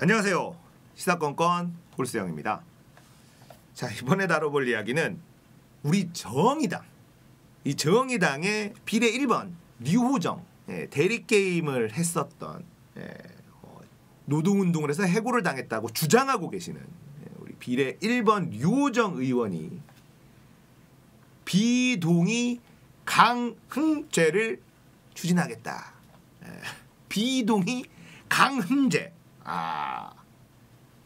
안녕하세요. 시사건건 홀수영입니다. 자, 이번에 다뤄볼 이야기는 우리 정의당, 이 정의당의 비례 1번 류호정 대리게임을 했었던 노동운동을 해서 해고를 당했다고 주장하고 계시는 우리 비례 1번 류호정 의원이 비동의 강흥죄를 추진하겠다. 비동의 강흥죄.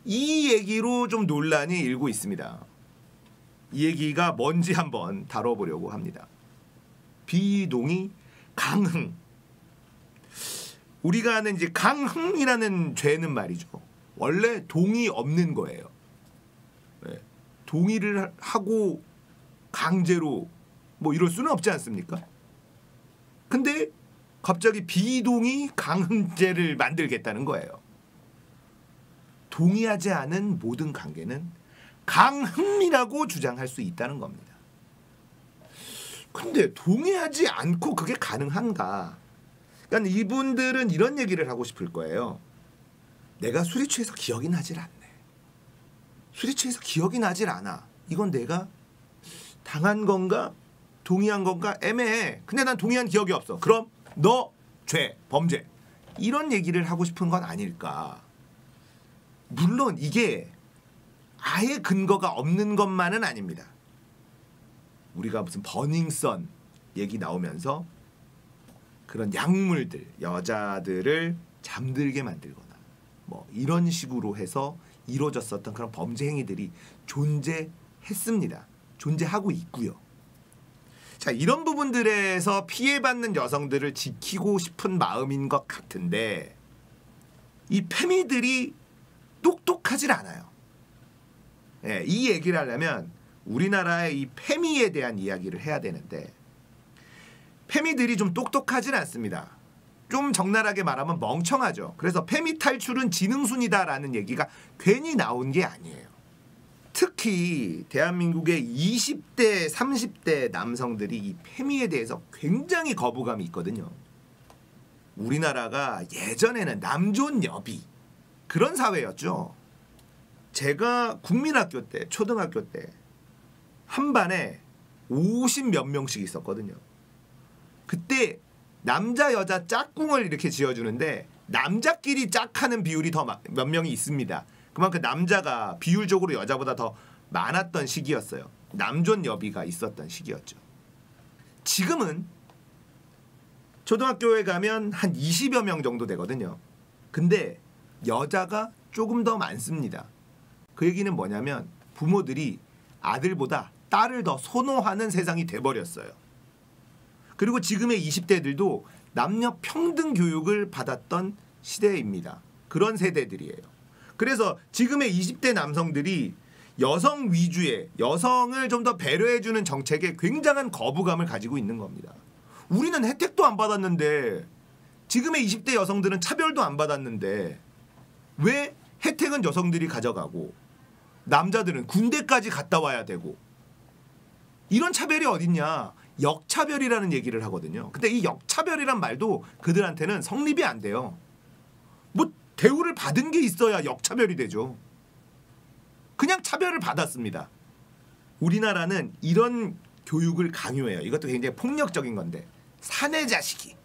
이 얘기로 좀 논란이 일고 있습니다. 이 얘기가 뭔지 한번 다뤄보려고 합니다. 비동의 강흥. 우리가 아는 이제 강흥이라는 죄는 말이죠. 원래 동의 없는 거예요. 동의를 하고 강제로 뭐 이럴 수는 없지 않습니까? 근데 갑자기 비동의 강흥죄를 만들겠다는 거예요. 동의하지 않은 모든 관계는 강흥이라고 주장할 수 있다는 겁니다. 근데 동의하지 않고 그게 가능한가? 그러니까 이분들은 이런 얘기를 하고 싶을 거예요. 내가 술이 취해서 기억이 나질 않네. 술이 취해서 기억이 나질 않아. 이건 내가 당한 건가? 동의한 건가? 애매해. 근데 난 동의한 기억이 없어. 그럼 너 죄, 범죄. 이런 얘기를 하고 싶은 건 아닐까? 물론 이게 아예 근거가 없는 것만은 아닙니다. 우리가 무슨 버닝썬 얘기 나오면서 그런 약물들, 여자들을 잠들게 만들거나 뭐 이런 식으로 해서 이루어졌었던 그런 범죄 행위들이 존재했습니다. 존재하고 있고요. 자, 이런 부분들에서 피해받는 여성들을 지키고 싶은 마음인 것 같은데 이 페미들이 똑똑하질 않아요. 이 얘기를 하려면 우리나라의 이 페미에 대한 이야기를 해야 되는데 페미들이 좀 똑똑하진 않습니다. 좀 적나라하게 말하면 멍청하죠. 그래서 페미 탈출은 지능순이다라는 얘기가 괜히 나온 게 아니에요. 특히 대한민국의 20대, 30대 남성들이 이 페미에 대해서 굉장히 거부감이 있거든요. 우리나라가 예전에는 남존여비 그런 사회였죠. 제가 국민학교 때, 초등학교 때 한 반에 50몇 명씩 있었거든요. 그때 남자 여자 짝꿍을 이렇게 지어주는데 남자끼리 짝하는 비율이 더 몇 명이 있습니다. 그만큼 남자가 비율적으로 여자보다 더 많았던 시기였어요. 남존 여비가 있었던 시기였죠. 지금은 초등학교에 가면 한 20여 명 정도 되거든요. 근데 여자가 조금 더 많습니다. 그 얘기는 뭐냐면 부모들이 아들보다 딸을 더 선호하는 세상이 돼버렸어요. 그리고 지금의 20대들도 남녀 평등 교육을 받았던 시대입니다. 그런 세대들이에요. 그래서 지금의 20대 남성들이 여성 위주의 여성을 좀 더 배려해주는 정책에 굉장한 거부감을 가지고 있는 겁니다. 우리는 혜택도 안 받았는데 지금의 20대 여성들은 차별도 안 받았는데 왜 혜택은 여성들이 가져가고 남자들은 군대까지 갔다 와야 되고 이런 차별이 어딨냐. 역차별이라는 얘기를 하거든요. 근데 이 역차별이란 말도 그들한테는 성립이 안 돼요. 뭐 대우를 받은 게 있어야 역차별이 되죠. 그냥 차별을 받았습니다. 우리나라는 이런 교육을 강요해요. 이것도 굉장히 폭력적인 건데 사내 자식이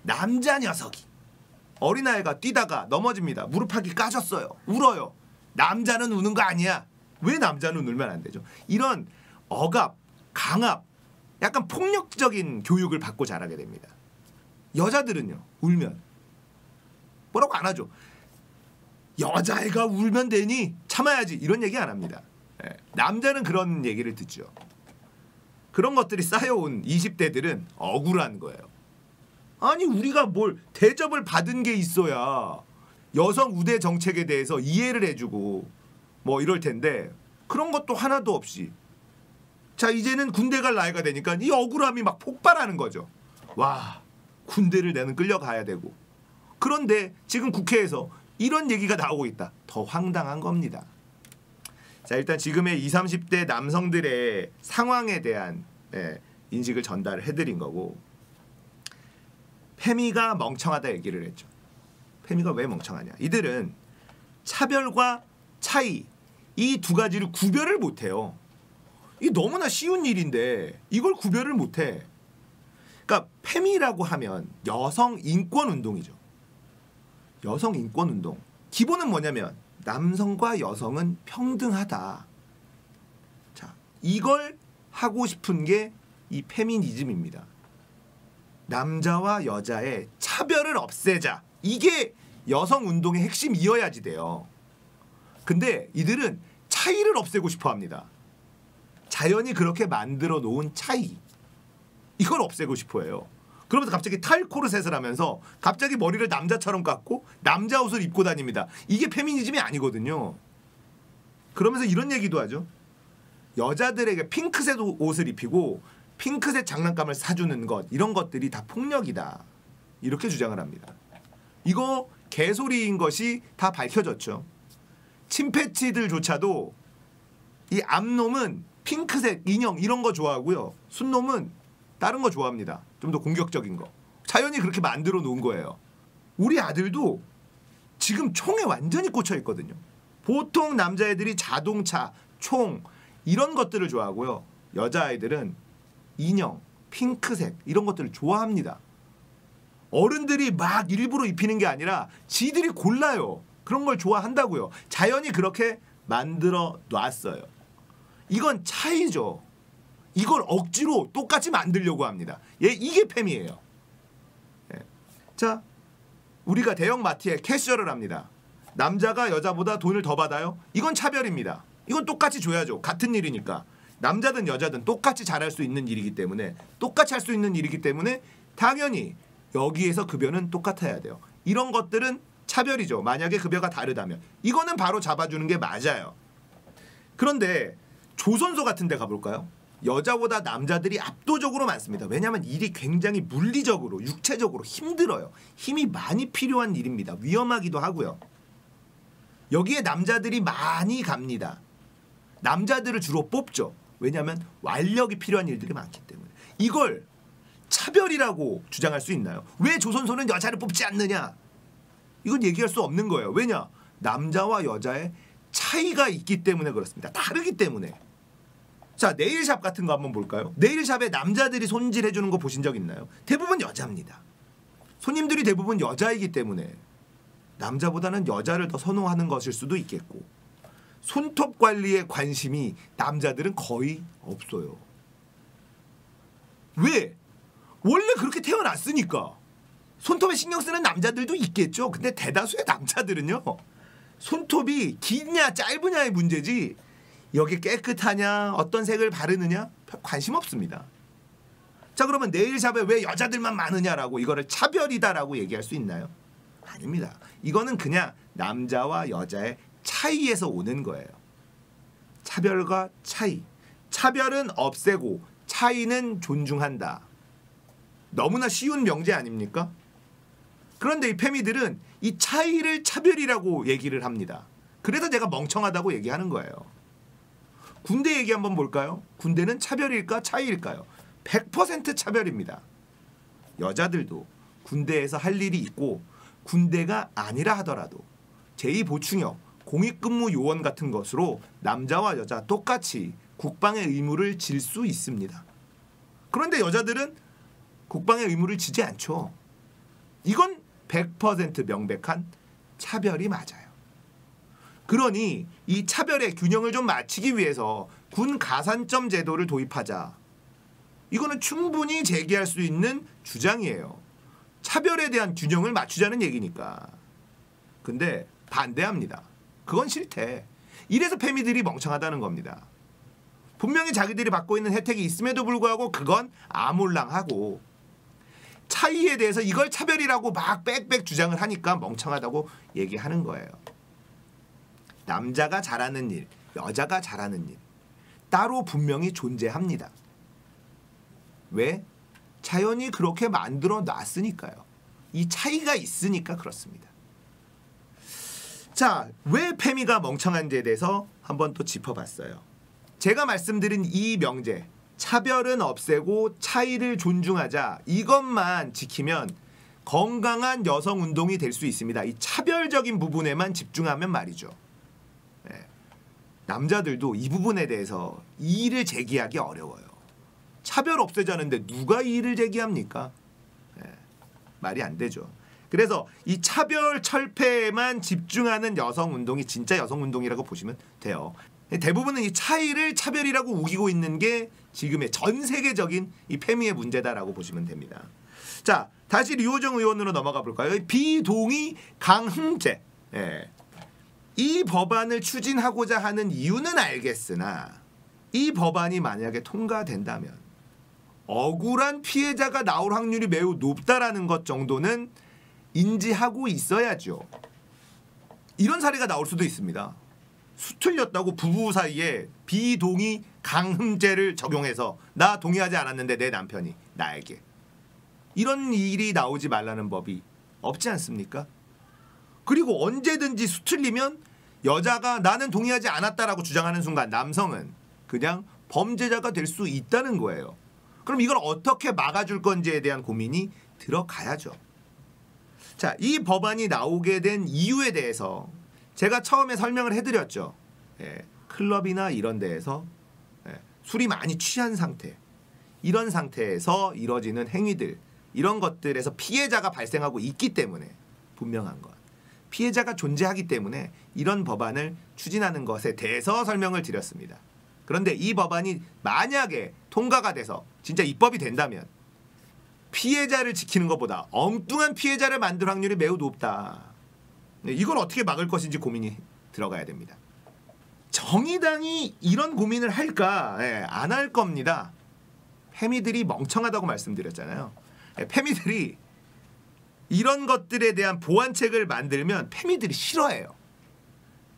남자 녀석이 어린아이가 뛰다가 넘어집니다. 무릎팍이 까졌어요. 울어요. 남자는 우는 거 아니야. 왜 남자는 울면 안 되죠? 이런 억압, 강압, 약간 폭력적인 교육을 받고 자라게 됩니다. 여자들은요. 울면 뭐라고 안 하죠. 여자애가 울면 되니 참아야지 이런 얘기 안 합니다. 남자는 그런 얘기를 듣죠. 그런 것들이 쌓여온 20대들은 억울한 거예요. 아니 우리가 뭘 대접을 받은 게 있어야 여성 우대 정책에 대해서 이해를 해주고 뭐 이럴 텐데 그런 것도 하나도 없이 자 이제는 군대 갈 나이가 되니까 이 억울함이 막 폭발하는 거죠. 와 군대를 나는 끌려가야 되고 그런데 지금 국회에서 이런 얘기가 나오고 있다. 더 황당한 겁니다. 자 일단 지금의 20, 30대 남성들의 상황에 대한 인식을 전달을 해드린 거고 페미가 멍청하다 얘기를 했죠. 페미가 왜 멍청하냐. 이들은 차별과 차이 이 두 가지를 구별을 못해요. 이게 너무나 쉬운 일인데 이걸 구별을 못해. 그러니까 페미라고 하면 여성 인권 운동이죠. 여성 인권 운동. 기본은 뭐냐면 남성과 여성은 평등하다. 자, 이걸 하고 싶은 게 이 페미니즘입니다. 남자와 여자의 차별을 없애자. 이게 여성 운동의 핵심이어야지 돼요. 근데 이들은 차이를 없애고 싶어 합니다. 자연이 그렇게 만들어 놓은 차이. 이걸 없애고 싶어 해요. 그러면서 갑자기 탈코르셋을 하면서 갑자기 머리를 남자처럼 깎고 남자 옷을 입고 다닙니다. 이게 페미니즘이 아니거든요. 그러면서 이런 얘기도 하죠. 여자들에게 핑크색 옷을 입히고 핑크색 장난감을 사주는 것, 이런 것들이 다 폭력이다. 이렇게 주장을 합니다. 이거 개소리인 것이 다 밝혀졌죠. 침패치들조차도 이 암놈은 핑크색 인형 이런 거 좋아하고요. 순놈은 다른 거 좋아합니다. 좀 더 공격적인 거. 자연이 그렇게 만들어 놓은 거예요. 우리 아들도 지금 총에 완전히 꽂혀 있거든요. 보통 남자애들이 자동차, 총 이런 것들을 좋아하고요. 여자아이들은 인형, 핑크색 이런 것들을 좋아합니다. 어른들이 막 일부러 입히는 게 아니라 지들이 골라요. 그런 걸 좋아한다고요. 자연이 그렇게 만들어 놨어요. 이건 차이죠. 이걸 억지로 똑같이 만들려고 합니다. 이게 페미예요. 자, 우리가 대형 마트에 캐셔를 합니다. 남자가 여자보다 돈을 더 받아요? 이건 차별입니다. 이건 똑같이 줘야죠. 같은 일이니까. 남자든 여자든 똑같이 잘할 수 있는 일이기 때문에, 똑같이 할 수 있는 일이기 때문에 당연히 여기에서 급여는 똑같아야 돼요. 이런 것들은 차별이죠. 만약에 급여가 다르다면. 이거는 바로 잡아주는 게 맞아요. 그런데 조선소 같은 데 가볼까요? 여자보다 남자들이 압도적으로 많습니다. 왜냐하면 일이 굉장히 물리적으로, 육체적으로 힘들어요. 힘이 많이 필요한 일입니다. 위험하기도 하고요. 여기에 남자들이 많이 갑니다. 남자들을 주로 뽑죠. 왜냐하면 완력이 필요한 일들이 많기 때문에. 이걸 차별이라고 주장할 수 있나요? 왜 조선소는 여자를 뽑지 않느냐? 이건 얘기할 수 없는 거예요. 왜냐? 남자와 여자의 차이가 있기 때문에 그렇습니다. 다르기 때문에. 자, 네일샵 같은 거 한번 볼까요? 네일샵에 남자들이 손질해주는 거 보신 적 있나요? 대부분 여자입니다. 손님들이 대부분 여자이기 때문에 남자보다는 여자를 더 선호하는 것일 수도 있겠고, 손톱 관리에 관심이 남자들은 거의 없어요. 왜? 원래 그렇게 태어났으니까. 손톱에 신경 쓰는 남자들도 있겠죠. 근데 대다수의 남자들은요, 손톱이 기냐 짧으냐의 문제지 여기 깨끗하냐 어떤 색을 바르느냐 별 관심 없습니다. 자, 그러면 네일샵에 왜 여자들만 많으냐라고 이거를 차별이다라고 얘기할 수 있나요? 아닙니다. 이거는 그냥 남자와 여자의 차이에서 오는 거예요. 차별과 차이. 차별은 없애고 차이는 존중한다. 너무나 쉬운 명제 아닙니까? 그런데 이 페미들은 이 차이를 차별이라고 얘기를 합니다. 그래서 제가 멍청하다고 얘기하는 거예요. 군대 얘기 한번 볼까요? 군대는 차별일까 차이일까요? 100% 차별입니다. 여자들도 군대에서 할 일이 있고 군대가 아니라 하더라도 제2보충역, 공익근무 요원 같은 것으로 남자와 여자 똑같이 국방의 의무를 질 수 있습니다. 그런데 여자들은 국방의 의무를 지지 않죠. 이건 100% 명백한 차별이 맞아요. 그러니 이 차별의 균형을 좀 맞추기 위해서 군 가산점 제도를 도입하자. 이거는 충분히 제기할 수 있는 주장이에요. 차별에 대한 균형을 맞추자는 얘기니까. 근데 반대합니다. 그건 싫대. 이래서 페미들이 멍청하다는 겁니다. 분명히 자기들이 받고 있는 혜택이 있음에도 불구하고 그건 아몰랑하고, 차이에 대해서 이걸 차별이라고 막 빽빽 주장을 하니까 멍청하다고 얘기하는 거예요. 남자가 잘하는 일, 여자가 잘하는 일 따로 분명히 존재합니다. 왜? 자연이 그렇게 만들어 놨으니까요. 이 차이가 있으니까 그렇습니다. 자, 왜 페미가 멍청한지에 대해서 한번 또 짚어봤어요. 제가 말씀드린 이 명제, 차별은 없애고 차이를 존중하자, 이것만 지키면 건강한 여성 운동이 될 수 있습니다. 이 차별적인 부분에만 집중하면 말이죠. 예. 남자들도 이 부분에 대해서 이의를 제기하기 어려워요. 차별 없애자는데 누가 이의를 제기합니까? 예. 말이 안 되죠. 그래서 이 차별 철폐에만 집중하는 여성 운동이 진짜 여성 운동이라고 보시면 돼요. 대부분은 이 차이를 차별이라고 우기고 있는 게 지금의 전 세계적인 이 페미의 문제다라고 보시면 됩니다. 자, 다시 류호정 의원으로 넘어가 볼까요? 비동의 강흥죄. 예. 이 법안을 추진하고자 하는 이유는 알겠으나 이 법안이 만약에 통과된다면 억울한 피해자가 나올 확률이 매우 높다라는 것 정도는 인지하고 있어야죠. 이런 사례가 나올 수도 있습니다. 수틀렸다고 부부 사이에 비동의 강흥죄를 적용해서 나 동의하지 않았는데 내 남편이 나에게. 이런 일이 나오지 말라는 법이 없지 않습니까? 그리고 언제든지 수틀리면 여자가 나는 동의하지 않았다라고 주장하는 순간 남성은 그냥 범죄자가 될 수 있다는 거예요. 그럼 이걸 어떻게 막아줄 건지에 대한 고민이 들어가야죠. 자, 이 법안이 나오게 된 이유에 대해서 제가 처음에 설명을 해드렸죠. 예, 클럽이나 이런 데에서 술이 많이 취한 상태, 이런 상태에서 이뤄지는 행위들, 이런 것들에서 피해자가 발생하고 있기 때문에 분명한 것. 피해자가 존재하기 때문에 이런 법안을 추진하는 것에 대해서 설명을 드렸습니다. 그런데 이 법안이 만약에 통과가 돼서 진짜 입법이 된다면 피해자를 지키는 것보다 엉뚱한 피해자를 만들 확률이 매우 높다. 이걸 어떻게 막을 것인지 고민이 들어가야 됩니다. 정의당이 이런 고민을 할까? 안 할 겁니다. 페미들이 멍청하다고 말씀드렸잖아요. 페미들이 이런 것들에 대한 보완책을 만들면 페미들이 싫어해요.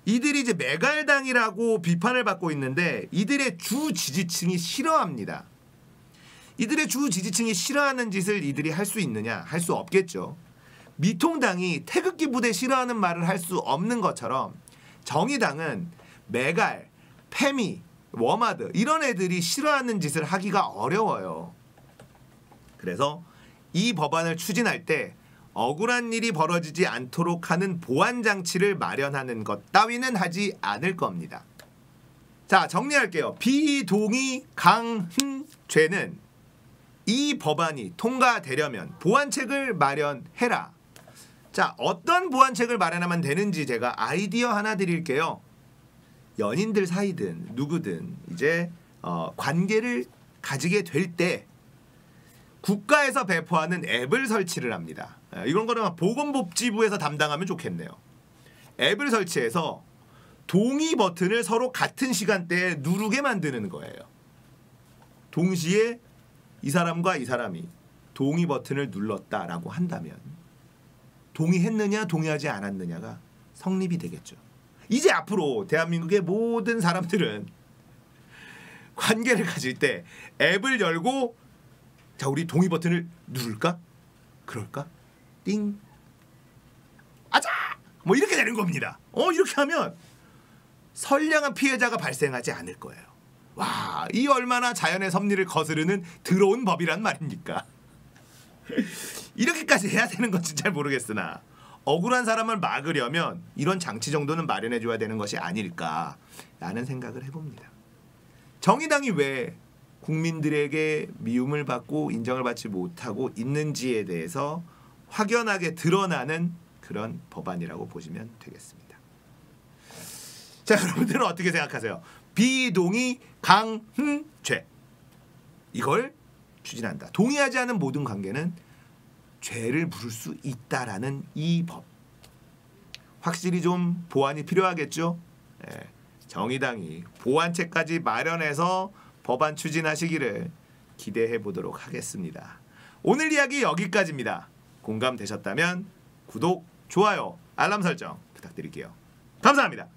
이들이 이제 메갈당이라고 비판을 받고 있는데 이들의 주 지지층이 싫어합니다. 이들의 주 지지층이 싫어하는 짓을 이들이 할 수 있느냐? 할 수 없겠죠. 미통당이 태극기 부대 싫어하는 말을 할 수 없는 것처럼 정의당은 메갈, 페미, 워마드 이런 애들이 싫어하는 짓을 하기가 어려워요. 그래서 이 법안을 추진할 때 억울한 일이 벌어지지 않도록 하는 보완 장치를 마련하는 것 따위는 하지 않을 겁니다. 자, 정리할게요. 비동의 강흥죄는 이 법안이 통과되려면 보완책을 마련해라. 자, 어떤 보완책을 마련하면 되는지 제가 아이디어 하나 드릴게요. 연인들 사이든 누구든 이제 관계를 가지게 될 때 국가에서 배포하는 앱을 설치를 합니다. 이런 거는 보건복지부에서 담당하면 좋겠네요. 앱을 설치해서 동의 버튼을 서로 같은 시간대에 누르게 만드는 거예요. 동시에 이 사람과 이 사람이 동의 버튼을 눌렀다라고 한다면 동의했느냐 동의하지 않았느냐가 성립이 되겠죠. 이제 앞으로 대한민국의 모든 사람들은 관계를 가질 때 앱을 열고 자, 우리 동의 버튼을 누를까? 그럴까? 띵. 아자! 뭐 이렇게 되는 겁니다. 이렇게 하면 선량한 피해자가 발생하지 않을 거예요. 와, 이 얼마나 자연의 섭리를 거스르는 더러운 법이란 말입니까? 이렇게까지 해야 되는 건지 잘 모르겠으나 억울한 사람을 막으려면 이런 장치 정도는 마련해 줘야 되는 것이 아닐까라는 생각을 해봅니다. 정의당이 왜 국민들에게 미움을 받고 인정을 받지 못하고 있는지에 대해서 확연하게 드러나는 그런 법안이라고 보시면 되겠습니다. 자, 여러분들은 어떻게 생각하세요? 비동의 강흥죄, 이걸 추진한다. 동의하지 않은 모든 관계는 죄를 물을 수 있다라는 이 법, 확실히 좀 보완이 필요하겠죠. 정의당이 보완책까지 마련해서 법안 추진하시기를 기대해 보도록 하겠습니다. 오늘 이야기 여기까지입니다. 공감되셨다면 구독, 좋아요, 알람 설정 부탁드릴게요. 감사합니다.